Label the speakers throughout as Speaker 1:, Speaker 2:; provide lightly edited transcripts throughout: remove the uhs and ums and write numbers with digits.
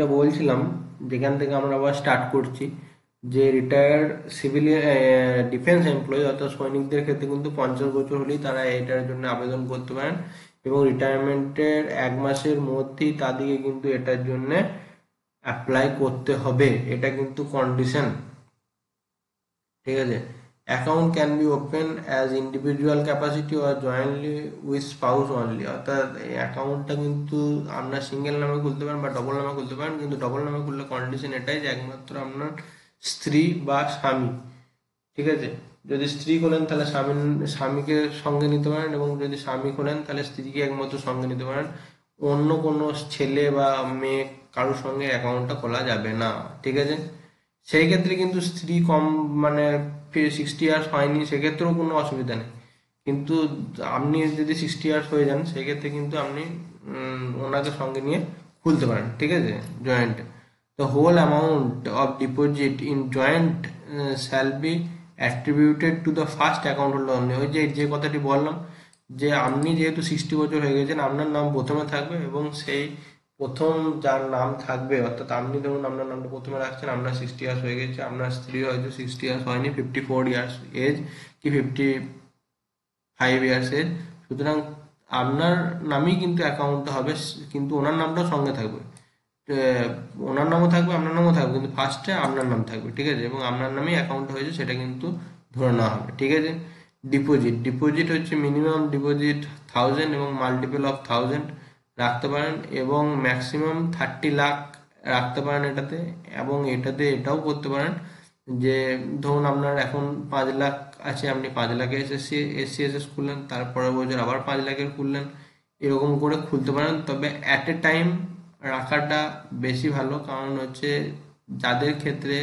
Speaker 1: যেটা বলছিলাম, যেখান থেকে আমরা আবার স্টার্ট করছি, যে রিটায়ার্ড সিভিলিয়ান ডিফেন্স এমপ্লয়ি অর্থাৎ সৈনিকদের ক্ষেত্রে কিন্তু 50 বছর হলেই তারা এটার জন্য আবেদন করতে পারেন, এবং রিটায়ারমেন্টের 1 মাসের মধ্যেই তাদেরকে কিন্তু এটার জন্য অ্যাপ্লাই করতে হবে। এটা কিন্তু কন্ডিশন, ঠিক আছে। Account can be open as individual capacity or jointly with spouse only, অর্থাৎ এই অ্যাকাউন্টটা কিন্তু আপনার সিঙ্গেল নামে খুলতে পারেন বা ডবল নামে খুলতে পারেন, কিন্তু ডবল নামে খুললে কন্ডিশন এটাই যে একমাত্র আপনার স্ত্রী বা স্বামী, ঠিক আছে। যদি স্ত্রী খোলেন তাহলে স্বামীকে সঙ্গে নিতে পারেন, এবং যদি স্বামী খোলেন তাহলে স্ত্রীকে একমাত্র সঙ্গে নিতে পারেন। অন্য কোনো ছেলে বা মেয়ে কারোর সঙ্গে অ্যাকাউন্টটা খোলা যাবে না, ঠিক আছে। সেই ক্ষেত্রে কিন্তু স্ত্রী কম, মানে 60 ইয়ার্স হয়নি সেক্ষেত্রেও কোনো অসুবিধা নেই, কিন্তু আপনি যদি 60 ইয়ার্স হয়ে যান সেক্ষেত্রে কিন্তু আপনি ওনাকে সঙ্গে নিয়ে খুলতে পারেন, ঠিক আছে, joint. The whole amount of deposit in joint shall be attributed to the first account holder only। ওই যে যে কথাটি বললাম, যে আপনি যেহেতু 60 বছর হয়ে গেছেন, আপনার নাম প্রথমে থাকবে, এবং সেই প্রথম যার নাম থাকবে, অর্থাৎ আপনি ধরুন আপনার নামটা প্রথমে রাখছেন, আপনার 60 ইয়ার্স হয়ে গেছে, আপনার স্ত্রী হয়তো 60 ইয়ার্স হয়নি, 54 ইয়ার্স এজ কি 55 ইয়ার্স এজ, সুতরাং আপনার নামেই কিন্তু অ্যাকাউন্টটা হবে, কিন্তু ওনার নামটাও সঙ্গে থাকবে। আহ, ওনার নামও থাকবে, আপনার নামও থাকবে, কিন্তু ফার্স্টে আপনার নাম থাকবে, ঠিক আছে, এবং আপনার নামেই অ্যাকাউন্ট হয়েছে সেটা কিন্তু ধরে নেওয়া হবে, ঠিক আছে। ডিপোজিট ডিপোজিট হচ্ছে মিনিমাম ডিপোজিট 1000 এবং মাল্টিপল অফ 1000 রাখতে পারেন, এবং ম্যাক্সিমাম 30 লাখ রাখতে পারেন এটাতে। এবং এটাতে এটাও করতে পারেন যে ধরুন আপনার এখন 5 লাখ আছে, আপনি 5 লাখে এসসি খুললেন, তারপরের বছর আবার 5 লাখের খুললেন, এরকম করে খুলতে পারেন। তবে অ্যাট এ টাইম রাখাটা বেশি ভালো, কারণ হচ্ছে যাদের ক্ষেত্রে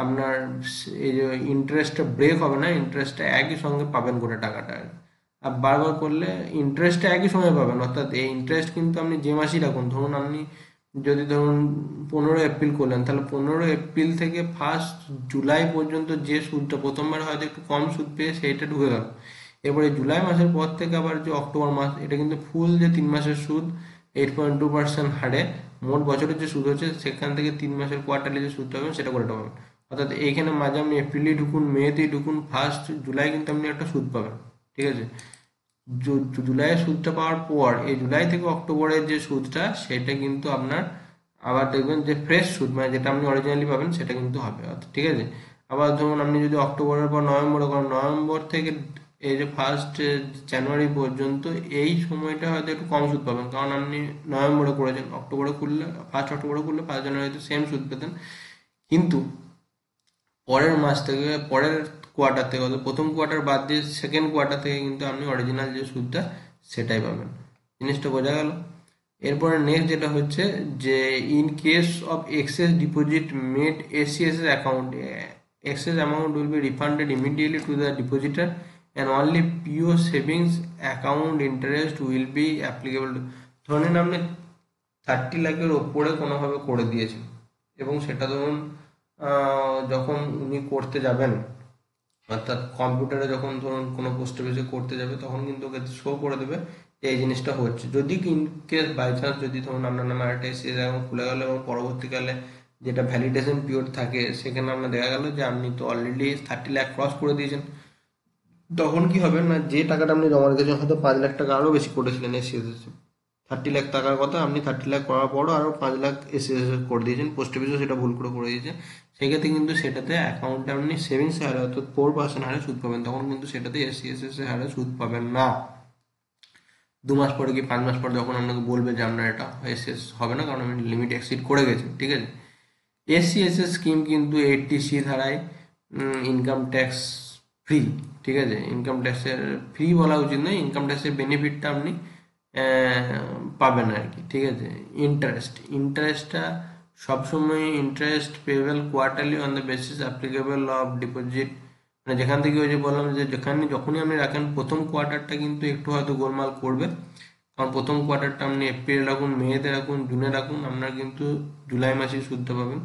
Speaker 1: আপনার এই যে ইন্টারেস্টটা ব্রেক হবে না, ইন্টারেস্টটা একই সঙ্গে পাবেন করে টাকাটা, আর বারবার করলে ইন্টারেস্টটা একই সঙ্গে পাবেন, অর্থাৎ এই ইন্টারেস্ট কিন্তু আপনি যে মাসেই রাখুন, ধরুন আপনি যদি ধরুন 15 এপ্রিল করলেন, তাহলে 15 এপ্রিল থেকে 1 জুলাই পর্যন্ত যে সুদটা প্রথমবার হয়তো একটু কম সুদ পেয়ে সেইটা ঢুকে গেল, এরপরে জুলাই মাসের পর থেকে আবার যে অক্টোবর মাস, এটা কিন্তু ফুল যে 3 মাসের সুদ 8.2% হারে মোট বছরের যে সুদ হচ্ছে, সেখান থেকে 3 মাসের কোয়ার্টারলি যে সুদটা পাবেন সেটা করে পাবেন। অর্থাৎ এইখানে মাঝে আপনি এপ্রিলেই ঢুকুন, মেতেই ঢুকুন, 1 জুলাই কিন্তু আপনি একটা সুদ পাবেন, ঠিক আছে। জুলাইয়ের সুদটা পাওয়ার পর এই জুলাই থেকে অক্টোবরের যে সুদটা সেটা কিন্তু আপনার আবার দেখবেন যে ফ্রেশ সুদ, মানে যেটা আপনি অরিজিনালি পাবেন সেটা কিন্তু হবে, ঠিক আছে। আবার ধরুন আপনি যদি অক্টোবরের পর নভেম্বরে করেন, নভেম্বর থেকে এই যে 1 জানুয়ারি পর্যন্ত এই সময়টা হয়তো একটু কম সুদ পাবেন, কারণ আপনি নভেম্বরে করেছেন, অক্টোবরে খুললে 1 অক্টোবরে খুললে 1 জানুয়ারিতে সেম সুদ পেতেন, কিন্তু পরের মাস থেকে পরের কোয়ার্টার থেকে, অর্থাৎ প্রথম কোয়ার্টার বাদ দিয়ে সেকেন্ড কোয়ার্টার থেকে কিন্তু আপনি অরিজিনাল যে সুদটা সেটাই পাবেন। জিনিসটা বোঝা গেল। এরপরে নেক্সট যেটা হচ্ছে যে in case of excess deposit made ACS account, excess amount will be refunded immediately to the depositor and only PO savings account interest will be applicable. ধরে নিন আপনি 30 লাখের ওপরে কোনোভাবে করে দিয়েছেন, এবং সেটা ধরুন যখন উনি করতে যাবেন, অর্থাৎ কম্পিউটারে যখন ধরুন কোনো পোস্ট অফিসে করতে যাবে, তখন কিন্তু ওকে শো করে দেবে যে এই জিনিসটা হচ্ছে। যদি ইন কেস বাই চান্স যদি ধরুন আপনার নামে আরেকটা এসিএস অ্যাকাউন্ট খুলে গেল, এবং পরবর্তীকালে যেটা ভ্যালিডেশন পিরিয়ড থাকে সেখানে আপনার দেখা গেল যে আপনি তো অলরেডি 30 লাখ ক্রস করে দিয়েছেন, তখন কি হবে না, যে টাকাটা আপনি জমা রেখেছেন, হয়তো 5 লাখ টাকা আরো বেশি করেছিলেন এসিএস, 30 লাখ টাকার কথা আপনি 30 লাখ করার পরও আরো 5 লাখ এসিএস করে দিয়েছেন, পোস্ট অফিসও সেটা ভুল করে দিয়েছে, সেক্ষেত্রে কিন্তু সেটাতে অ্যাকাউন্টে আপনি সেভিংস হারে অর্থাৎ 4% হারে সুদ পাবেন, তখন কিন্তু সেটাতে এসিএস এর হারে সুদ পাবেন না। 2 মাস পরে কি 5 মাস পরে যখন আপনাকে বলবে যে আপনার এটা এসিএস হবে না, কারণ আমি লিমিট এক্সিড করে গেছি, ঠিক আছে। এসসিএস এর স্কিম কিন্তু 80C ধারায় ইনকাম ট্যাক্স ফ্রি, ঠিক আছে। ইনকাম ট্যাক্সের ফ্রি বলা উচিত নয়, ইনকাম ট্যাক্সের বেনিফিটটা আপনি পাবেন আর কি, ঠিক আছে। ইন্টারেস্টটা সবসময় interest payable quarterly on the basis applicable of deposit, মানে যেখান থেকে ওই যে বললাম যে যেখানে যখনই আপনি রাখেন, প্রথম কোয়ার্টারটা কিন্তু একটু হয়তো গোলমাল করবে, কারণ প্রথম কোয়ার্টারটা আপনি এপ্রিলে রাখুন, মেতে রাখুন, জুনে রাখুন, আপনার কিন্তু জুলাই মাসেই সুদটা পাবেন,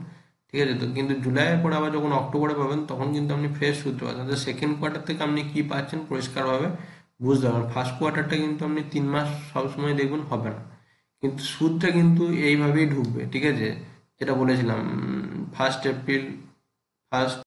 Speaker 1: ঠিক আছে। তো কিন্তু জুলাইয়ের পরে আবার যখন অক্টোবরে পাবেন, তখন কিন্তু আপনি ফ্রেশ সুদটা পাবেন। সেকেন্ড কোয়ার্টার থেকে আপনি কি পাচ্ছেন পরিষ্কারভাবে বুঝতে পারবেন। ফার্স্ট কোয়ার্টারটা কিন্তু আপনি 3 মাস সবসময় দেখবেন হবে না, কিন্তু সুদটা কিন্তু এইভাবেই ঢুকবে, ঠিক আছে? যেটা বলেছিলাম, 1 এপ্রিল, ফার্স্ট